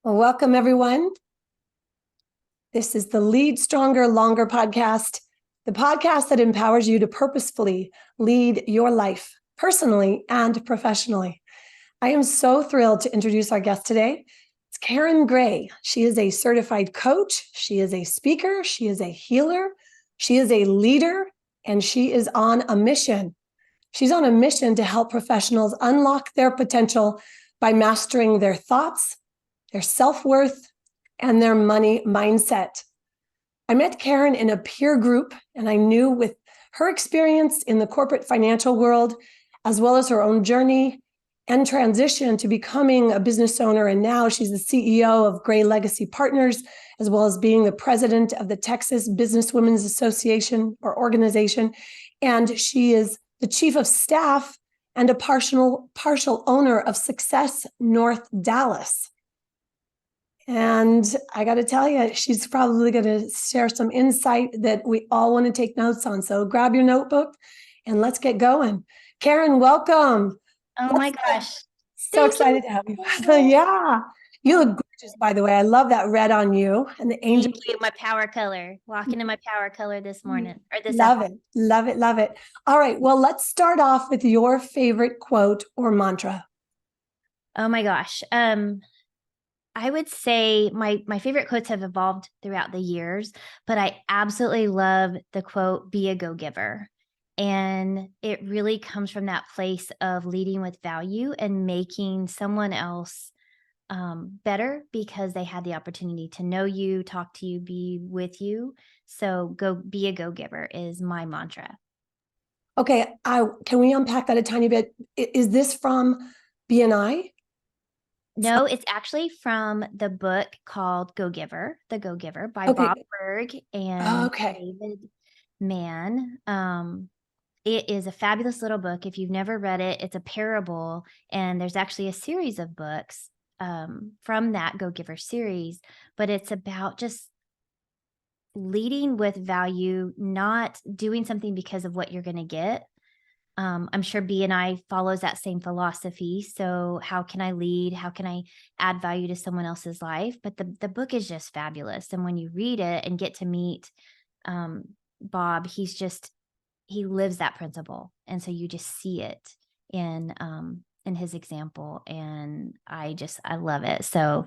Well, welcome everyone. This is the Lead Stronger, Longer podcast, the podcast that empowers you to purposefully lead your life personally and professionally. I am so thrilled to introduce our guest today. It's Karen Gray. She is a certified coach. She is a speaker. She is a healer. She is a leader, and she is on a mission. She's on a mission to help professionals unlock their potential by mastering their thoughts, their self-worth, and their money mindset. I met Karen in a peer group, and I knew with her experience in the corporate financial world, as well as her own journey and transition to becoming a business owner, and now she's the CEO of Gray Legacy Partners, as well as being the president of the Texas Business Women's Association or organization, and she is the chief of staff and a partial owner of Success North Dallas. And I got to tell you, she's probably going to share some insight that we all want to take notes on. So grab your notebook and let's get going. Karen, welcome. Oh my gosh. So Thank excited you. to have you. Yeah. You look gorgeous, by the way. I love that red on you and the angel. Thank you. My power color. Walking in my power color this morning or this Love afternoon. it. Love it. Love it. All right. Well, let's start off with your favorite quote or mantra. Oh my gosh. I would say my favorite quotes have evolved throughout the years, but I absolutely love the quote, be a go-giver. And it really comes from that place of leading with value and making someone else better because they had the opportunity to know you, talk to you, be with you. So go be a go-giver is my mantra. Okay. Can we unpack that a tiny bit? Is this from BNI? No, it's actually from the book called The Go Giver by Okay. Bob Berg and Okay. David Mann. It is a fabulous little book. If you've never read it, it's a parable, and there's actually a series of books from that Go Giver series, but it's about just leading with value, not doing something because of what you're going to get. I'm sure BNI follows that same philosophy. So how can I lead? How can I add value to someone else's life? But the book is just fabulous. And when you read it and get to meet Bob, he lives that principle. And so you just see it in his example. And I love it. So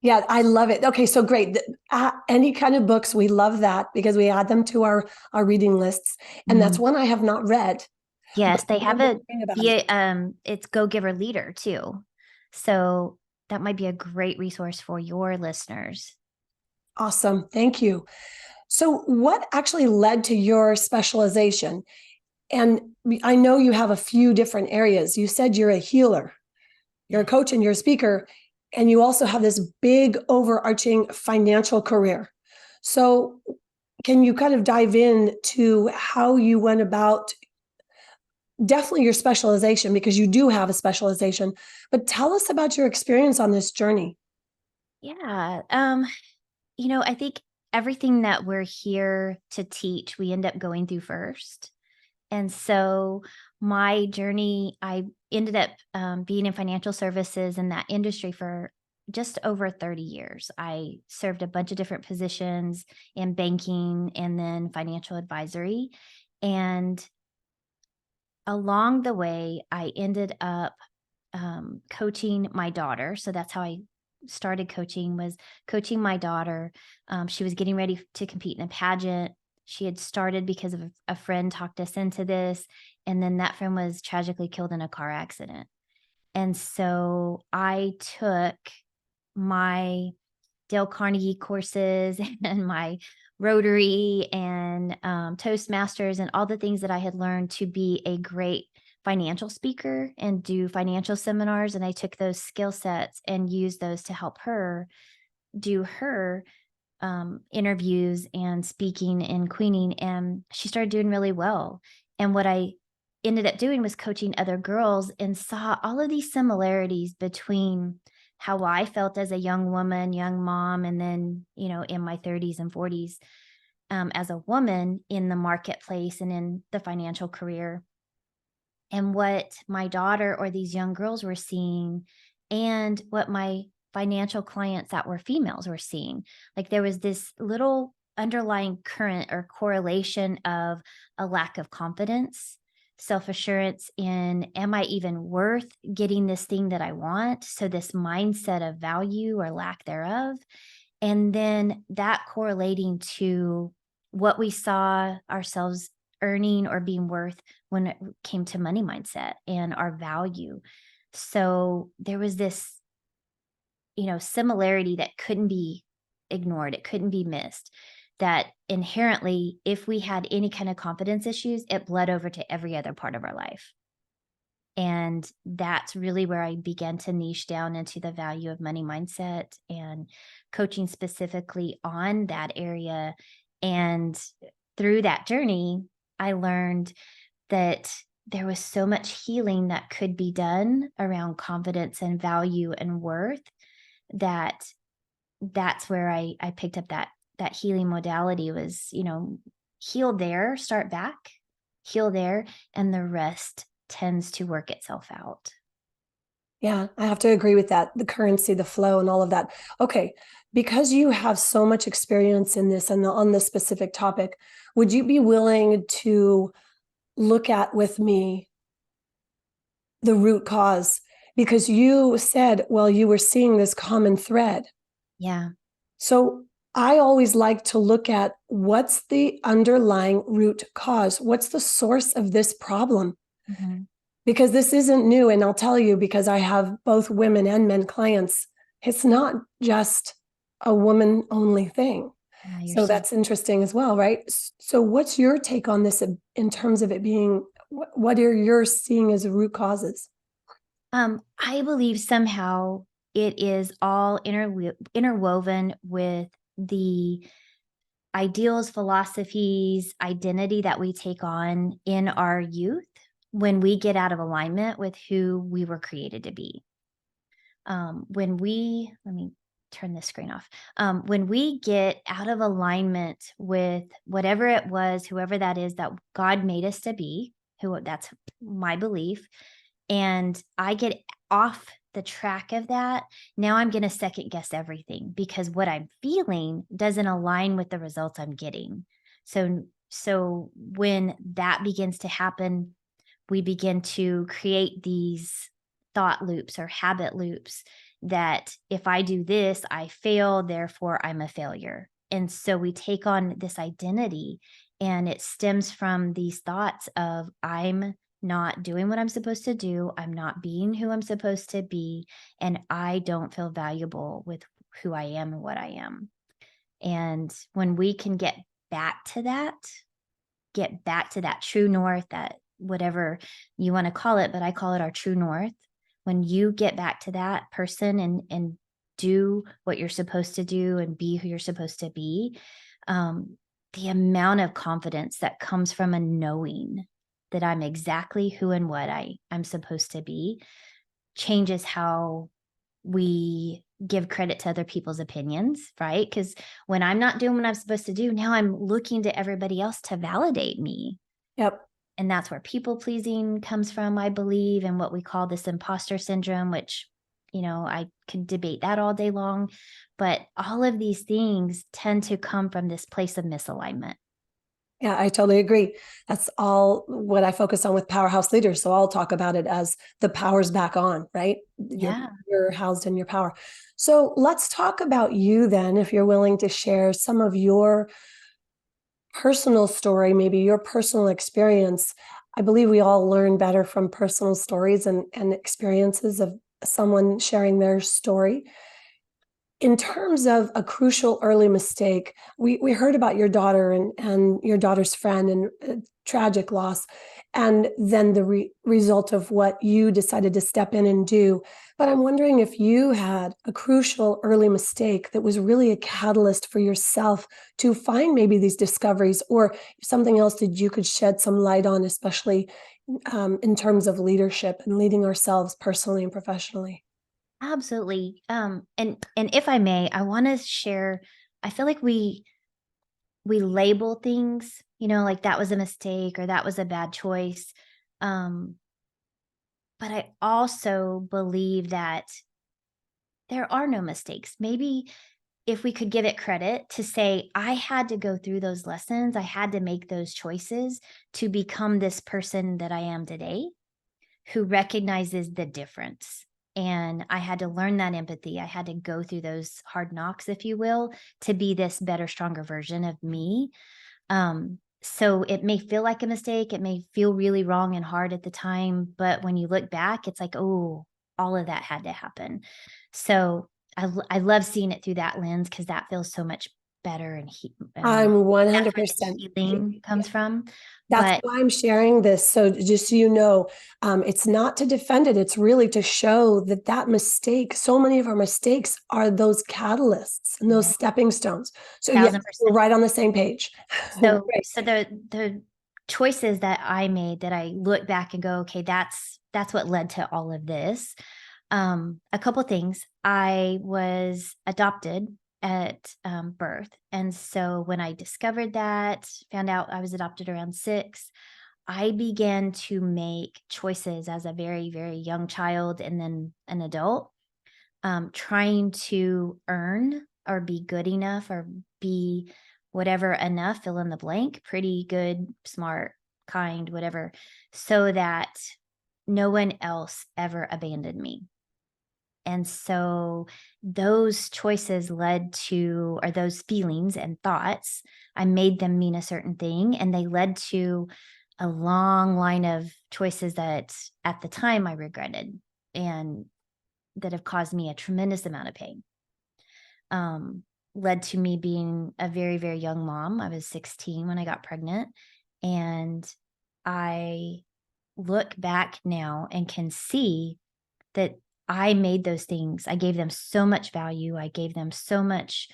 Yeah, I love it. Okay, so great. Any kind of books, we love that because we add them to our reading lists. And that's one I have not read. yes, they have About it. it's Go Giver Leader too. So that might be a great resource for your listeners. Awesome. Thank you. So what actually led to your specialization? And I know you have a few different areas. You said you're a healer, you're a coach, and you're a speaker, and you also have this big overarching financial career. So can you kind of dive in to how you went about definitely your specialization, because you do have a specialization, but tell us about your experience on this journey. Yeah. I think everything that we're here to teach, we end up going through first. And so my journey, I ended up being in financial services in that industry for just over 30 years. I served a bunch of different positions in banking and then financial advisory. And along the way, I ended up coaching my daughter. So that's how I started coaching, was coaching my daughter. She was getting ready to compete in a pageant. She had started because of a friend talked us into this. And then that friend was tragically killed in a car accident. And so I took my Dale Carnegie courses and my Rotary and Toastmasters and all the things that I had learned to be a great financial speaker and do financial seminars. And I took those skill sets and used those to help her do her interviews and speaking and queening. And she started doing really well. And what I ended up doing was coaching other girls and saw all of these similarities between how I felt as a young woman, young mom, and then, in my 30s and 40s as a woman in the marketplace and in the financial career, and what my daughter or these young girls were seeing, and what my financial clients that were females were seeing. Like there was this little underlying current or correlation of a lack of confidence, self-assurance in, am I even worth getting this thing that I want? So this mindset of value or lack thereof. And then that correlating to what we saw ourselves earning or being worth when it came to money mindset and our value. So there was this, similarity that couldn't be ignored. It couldn't be missed. That inherently, if we had any kind of confidence issues, it bled over to every other part of our life. And that's really where I began to niche down into the value of money mindset and coaching specifically on that area. And through that journey, I learned that there was so much healing that could be done around confidence and value and worth, that that's where I picked up that healing modality was, heal there, start back, heal there, and the rest tends to work itself out. Yeah, I have to agree with that. The currency, the flow, and all of that. Okay, because you have so much experience in this and on this specific topic, would you be willing to look at with me the root cause? Because you said, well, you were seeing this common thread. Yeah. So I always like to look at what's the underlying root cause? What's the source of this problem? Mm-hmm. Because this isn't new. And I'll tell you, because I have both women and men clients, it's not just a woman only thing. Yeah, you're So that's interesting as well, right? So what's your take on this in terms of it being, what are you seeing as root causes? I believe somehow it is all interwoven with the ideals, philosophies, identity that we take on in our youth when we get out of alignment with who we were created to be. Let me turn this screen off. When we get out of alignment with whatever it was, whoever that is that God made us to be, that's my belief, and I get off the track of that, now I'm going to second guess everything because what I'm feeling doesn't align with the results I'm getting. So when that begins to happen, we begin to create these thought loops or habit loops that if I do this, I fail, therefore I'm a failure. And so we take on this identity, and it stems from these thoughts of I'm not doing what I'm supposed to do. I'm not being who I'm supposed to be. And I don't feel valuable with who I am and what I am. And when we can get back to that true north, that whatever you want to call it, but I call it our true north. When you get back to that person and do what you're supposed to do and be who you're supposed to be, the amount of confidence that comes from a knowing that I'm exactly who and what I'm supposed to be changes how we give credit to other people's opinions, right? Because when I'm not doing what I'm supposed to do, now I'm looking to everybody else to validate me. Yep. And that's where people pleasing comes from, I believe, and what we call this imposter syndrome, which, I could debate that all day long. But all of these things tend to come from this place of misalignment. Yeah, I totally agree. That's all what I focus on with powerhouse leaders. So I'll talk about it as the power's back on, right? Yeah. You're housed in your power. So let's talk about you then, if you're willing to share some of your personal story, maybe your personal experience. I believe we all learn better from personal stories and experiences of someone sharing their story. In terms of a crucial early mistake, we heard about your daughter and your daughter's friend and tragic loss, and then the result of what you decided to step in and do. But I'm wondering if you had a crucial early mistake that was really a catalyst for yourself to find maybe these discoveries, or something else that you could shed some light on, especially in terms of leadership and leading ourselves personally and professionally. Absolutely. And if I may, I want to share, I feel like we label things, like that was a mistake or that was a bad choice. But I also believe that there are no mistakes. Maybe if we could give it credit to say, I had to go through those lessons, I had to make those choices to become this person that I am today, who recognizes the difference. And I had to learn that empathy. I had to go through those hard knocks, if you will, to be this better, stronger version of me. So it may feel like a mistake. It may feel really wrong and hard at the time. But when you look back, it's like, oh, all of that had to happen. So I love seeing it through that lens because that feels so much better. And I'm that's where the 100%. healing comes from. That's But why I'm sharing this. So just so you know, it's not to defend it. It's really to show that that mistake, so many of our mistakes are those catalysts and those yeah, stepping stones. So yes, 1000%. we're right on the same page. So Great. so the choices that I made that I look back and go, okay, that's what led to all of this. A couple things. I was adopted at birth. And so when I discovered that, found out I was adopted around 6, I began to make choices as a very, very young child and then an adult, trying to earn or be good enough or be whatever enough, fill in the blank, pretty good, smart, kind, whatever, so that no one else ever abandoned me. And so those choices led to, or those feelings and thoughts, I made them mean a certain thing. And they led to a long line of choices that at the time I regretted and that have caused me a tremendous amount of pain. Um, Led to me being a very, very young mom. I was 16 when I got pregnant. And I look back now and can see that I made those things. I gave them so much value. I gave them so much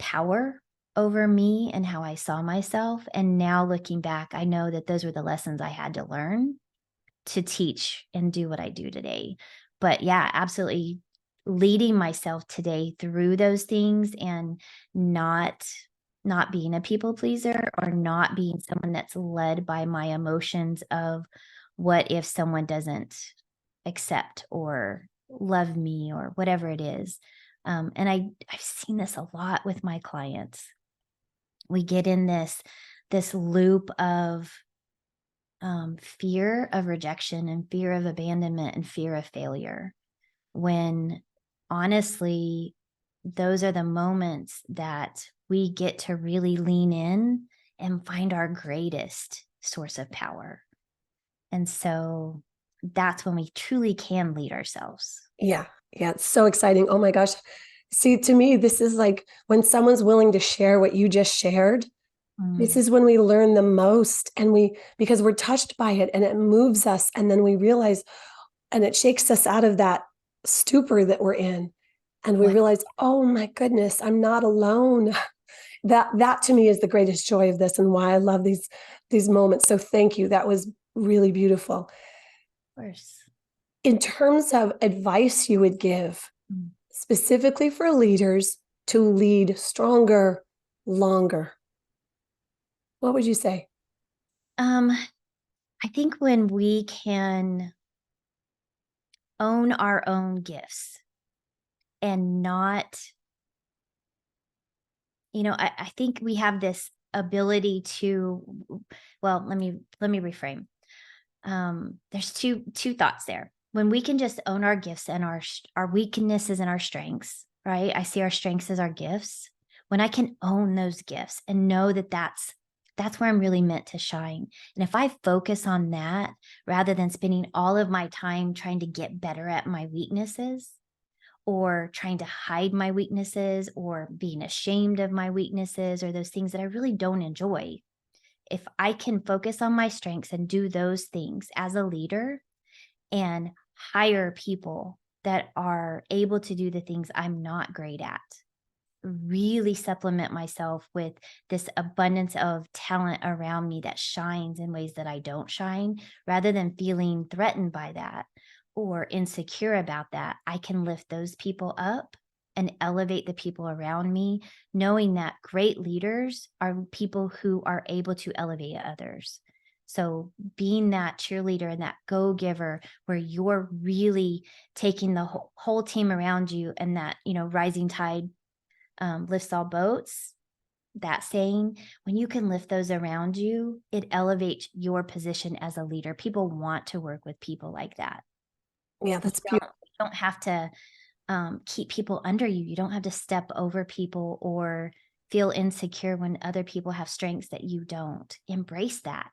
power over me and how I saw myself. And now looking back, I know that those were the lessons I had to learn to teach and do what I do today. But yeah, absolutely leading myself today through those things and not being a people pleaser or not being someone that's led by my emotions of what if someone doesn't accept or love me or whatever it is. And I've seen this a lot with my clients. We get in this loop of fear of rejection and fear of abandonment and fear of failure, when honestly, those are the moments that we get to really lean in and find our greatest source of power. And so that's when we truly can lead ourselves. Yeah. Yeah. It's so exciting. Oh my gosh. See, to me, this is like when someone's willing to share what you just shared. This is when we learn the most, and because we're touched by it and it moves us. And then we realize, and it shakes us out of that stupor that we're in. And we What? realize, oh my goodness, I'm not alone. That to me is the greatest joy of this and why I love these moments. So thank you. That was really beautiful. Of course. In terms of advice you would give specifically for leaders to lead stronger, longer, what would you say? I think when we can own our own gifts and not, I think we have this ability to, well, let me reframe. There's two thoughts there. When we can just own our gifts and our weaknesses and our strengths, right? I see our strengths as our gifts. When I can own those gifts and know that that's where I'm really meant to shine. And if I focus on that rather than spending all of my time trying to get better at my weaknesses or trying to hide my weaknesses or being ashamed of my weaknesses or those things that I really don't enjoy, if I can focus on my strengths and do those things as a leader and hire people that are able to do the things I'm not great at, really supplement myself with this abundance of talent around me that shines in ways that I don't shine, rather than feeling threatened by that or insecure about that, I can lift those people up and elevate the people around me, knowing that great leaders are people who are able to elevate others. So being that cheerleader and that go-giver where you're really taking the whole team around you, and that, rising tide lifts all boats, that saying, when you can lift those around you, it elevates your position as a leader. People want to work with people like that. Yeah, that's beautiful. You don't have to keep people under you. You don't have to step over people or feel insecure when other people have strengths that you don't. Embrace that,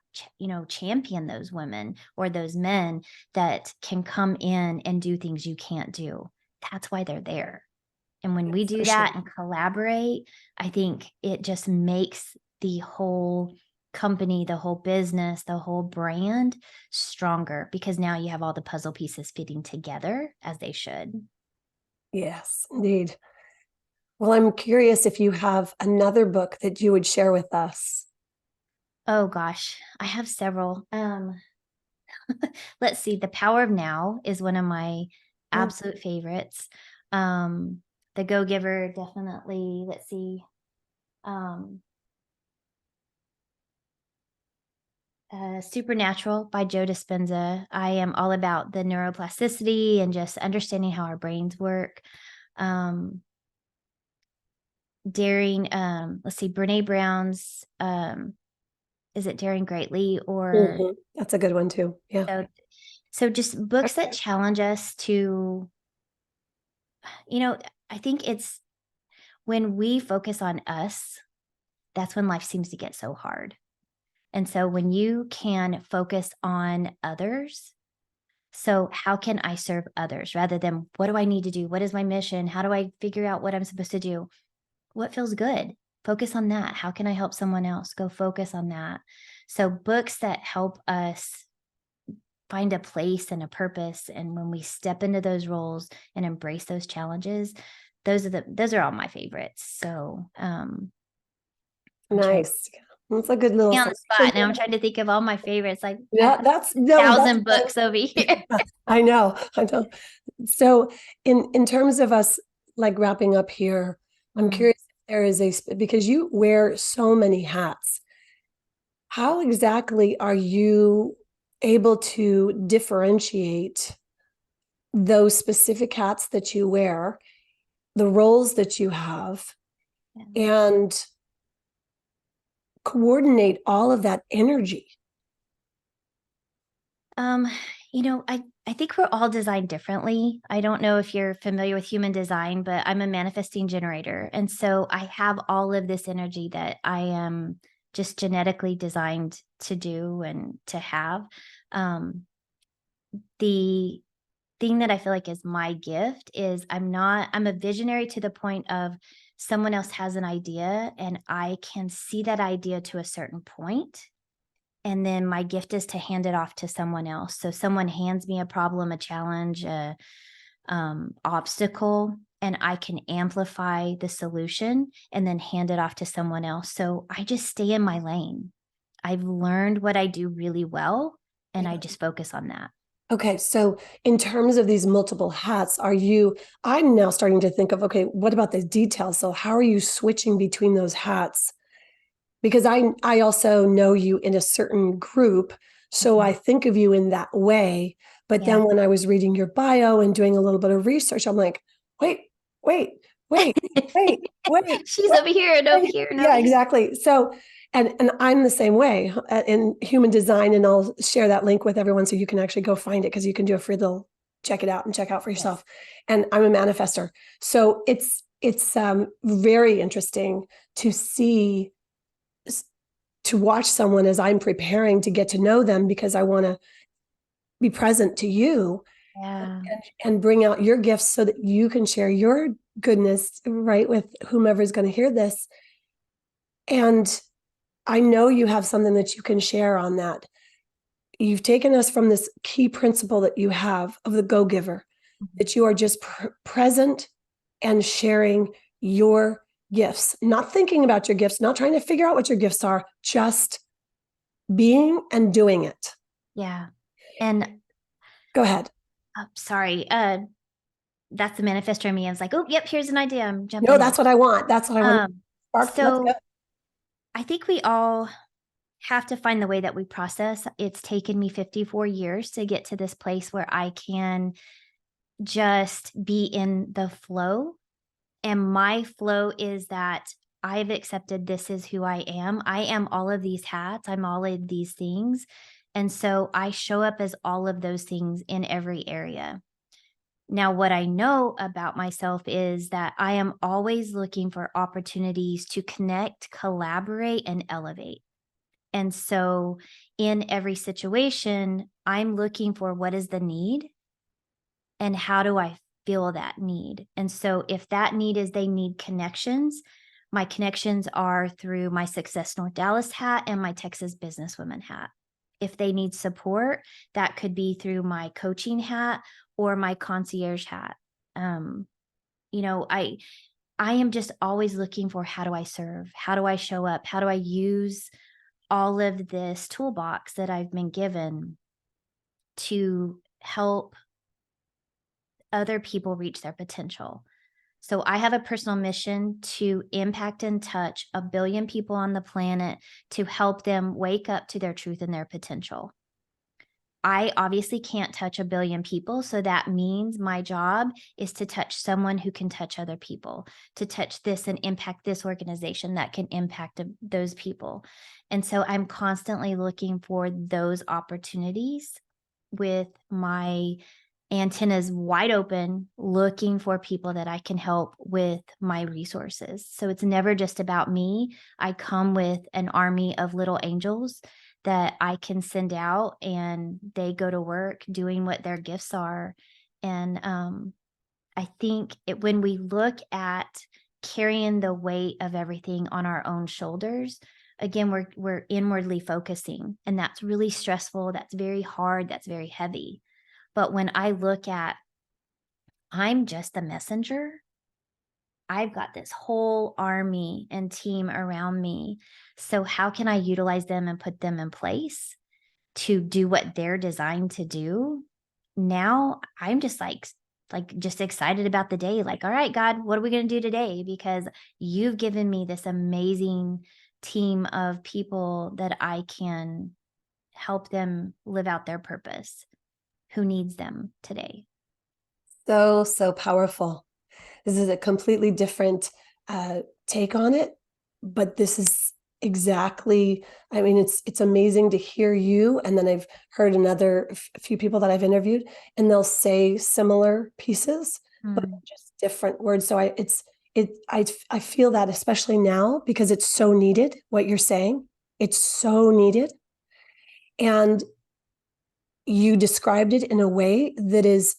champion those women or those men that can come in and do things you can't do. That's why they're there. And when we do that and collaborate, I think it just makes the whole company, the whole business, the whole brand stronger, because now you have all the puzzle pieces fitting together as they should. Yes, indeed. Well, I'm curious if you have another book that you would share with us. Oh gosh, I have several. Let's see. The Power of Now is one of my absolute favorites. The Go-Giver, definitely. Let's see. Supernatural by Joe Dispenza. I am all about the neuroplasticity and just understanding how our brains work. Daring, let's see, Brene Brown's, is it Daring Greatly, or That's a good one too. Yeah. So just books that challenge us to, I think it's when we focus on us, that's when life seems to get so hard. And so when you can focus on others, so how can I serve others rather than what do I need to do? What is my mission? How do I figure out what I'm supposed to do? What feels good? Focus on that. How can I help someone else? Go focus on that. So books that help us find a place and a purpose. And when we step into those roles and embrace those challenges, those are all my favorites. So nice. That's a good little on the spot now. I'm trying to think of all my favorites. Like, yeah, that's no 1,000 books over here. I know. So in terms of us like wrapping up here, I'm curious if there is because you wear so many hats. How exactly are you able to differentiate those specific hats that you wear, the roles that you have, and coordinate all of that energy? I think we're all designed differently. I don't know if you're familiar with human design, but I'm a manifesting generator. And so I have all of this energy that I am just genetically designed to do and to have. The thing that I feel like is my gift is I'm a visionary to the point of someone else has an idea and I can see that idea to a certain point. And then my gift is to hand it off to someone else. So someone hands me a problem, a challenge, a obstacle, and I can amplify the solution and then hand it off to someone else. So I just stay in my lane. I've learned what I do really well, and I just focus on that. Okay, so in terms of these multiple hats, I'm now starting to think of, okay, what about the details? So how are you switching between those hats? Because I also know you in a certain group, so I think of you in that way. But then when I was reading your bio and doing a little bit of research, I'm like, wait. She's over here and over here. Yeah, exactly. So, and I'm the same way in human design, and I'll share that link with everyone so you can actually go find it because you can do a free little check it out and check out for yourself. And I'm a manifester, so it's very interesting to see, to watch someone as I'm preparing to get to know them because I want to be present to you and bring out your gifts so that you can share your goodness right with whomever is going to hear this. And I know you have something that you can share on that. You've taken us from this key principle that you have of the go-giver, that you are just present and sharing your gifts, not thinking about your gifts, not trying to figure out what your gifts are, just being and doing it. Yeah. And go ahead. Sorry. That's the manifestor in me. I was like, oh, yep, here's an idea. I'm jumping. No, that's what I want. That's what I want. So I think we all have to find the way that we process. It's taken me 54 years to get to this place where I can just be in the flow. And my flow is that I've accepted this is who I am. I am all of these hats. I'm all of these things. And so I show up as all of those things in every area. Now, what I know about myself is that I am always looking for opportunities to connect, collaborate, and elevate. And so in every situation, I'm looking for what is the need and how do I feel that need. And so if that need is they need connections, my connections are through my Success North Dallas hat and my Texas Businesswoman hat. If they need support, that could be through my coaching hat or my concierge hat. You know, I am just always looking for how do I serve? How do I show up? How do I use all of this toolbox that I've been given to help other people reach their potential? So I have a personal mission to impact and touch 1 billion people on the planet to help them wake up to their truth and their potential. I obviously can't touch 1 billion people. So that means my job is to touch someone who can touch other people, to touch this and impact this organization that can impact those people. And so I'm constantly looking for those opportunities with my antennas wide open, looking for people that I can help with my resources. So it's never just about me. I come with an army of little angels that I can send out and they go to work doing what their gifts are. And I think when we look at carrying the weight of everything on our own shoulders, again, we're inwardly focusing, and that's really stressful. That's very hard. That's very heavy. But when I look at, I'm just a messenger, I've got this whole army and team around me. So how can I utilize them and put them in place to do what they're designed to do? Now I'm just just excited about the day. Like, all right, God, what are we going to do today? Because you've given me this amazing team of people that I can help them live out their purpose. Who needs them today? So powerful. This is a completely different take on it, but this is exactly, I mean, it's amazing to hear you. And then I've heard a few people that I've interviewed, and they'll say similar pieces, but just different words. So I feel that especially now because it's so needed, what you're saying. It's so needed. And you described it in a way that is,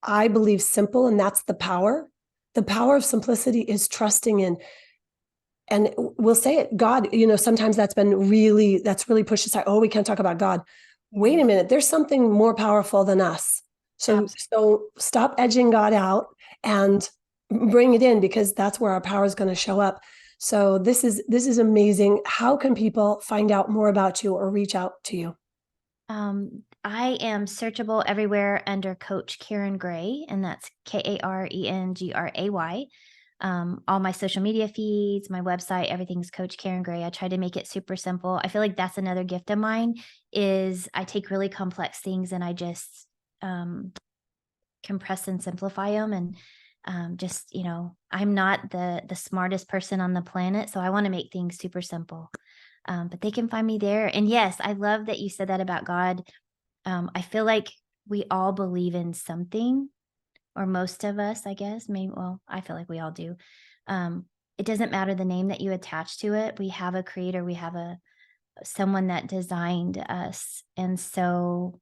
I believe, simple, and that's the power. The power of simplicity is trusting in, and we'll say it, God, sometimes that's really pushed aside. Oh, we can't talk about God. Wait a minute, there's something more powerful than us. So stop edging God out and bring it in, because that's where our power is going to show up. So this is amazing. How can people find out more about you or reach out to you? I am searchable everywhere under Coach Karen Gray, and that's KarenGray. All my social media feeds, my website, everything's Coach Karen Gray. I try to make it super simple. I feel like that's another gift of mine is I take really complex things and I just compress and simplify them. And I'm not the smartest person on the planet, so I want to make things super simple. But they can find me there. And yes, I love that you said that about God. I feel like we all believe in something, or most of us, I guess. Maybe, well, I feel like we all do. It doesn't matter the name that you attach to it. We have a creator. We have someone that designed us. And so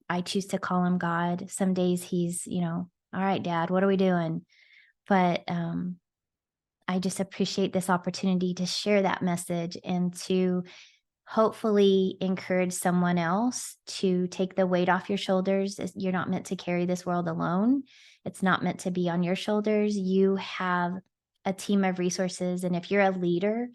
I choose to call him God. Some days he's, all right, Dad, what are we doing? But I just appreciate this opportunity to share that message and to hopefully encourage someone else to take the weight off your shoulders. You're not meant to carry this world alone. It's not meant to be on your shoulders. You have a team of resources. And if you're a leader,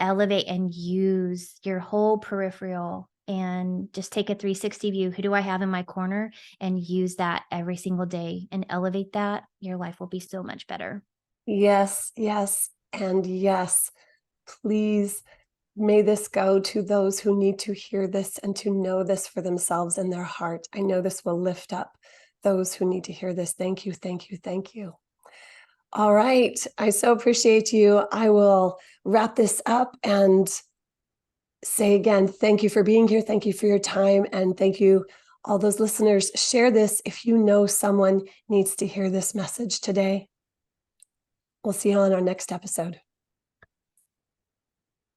elevate and use your whole peripheral and just take a 360 view. Who do I have in my corner? And use that every single day and elevate that. Your life will be so much better. Yes, yes, and yes. Please may this go to those who need to hear this and to know this for themselves in their heart. I know this will lift up those who need to hear this. Thank you, thank you, thank you. All right. I so appreciate you. I will wrap this up and say again, thank you for being here. Thank you for your time. And thank you, all those listeners. Share this if you know someone needs to hear this message today. We'll see you on our next episode.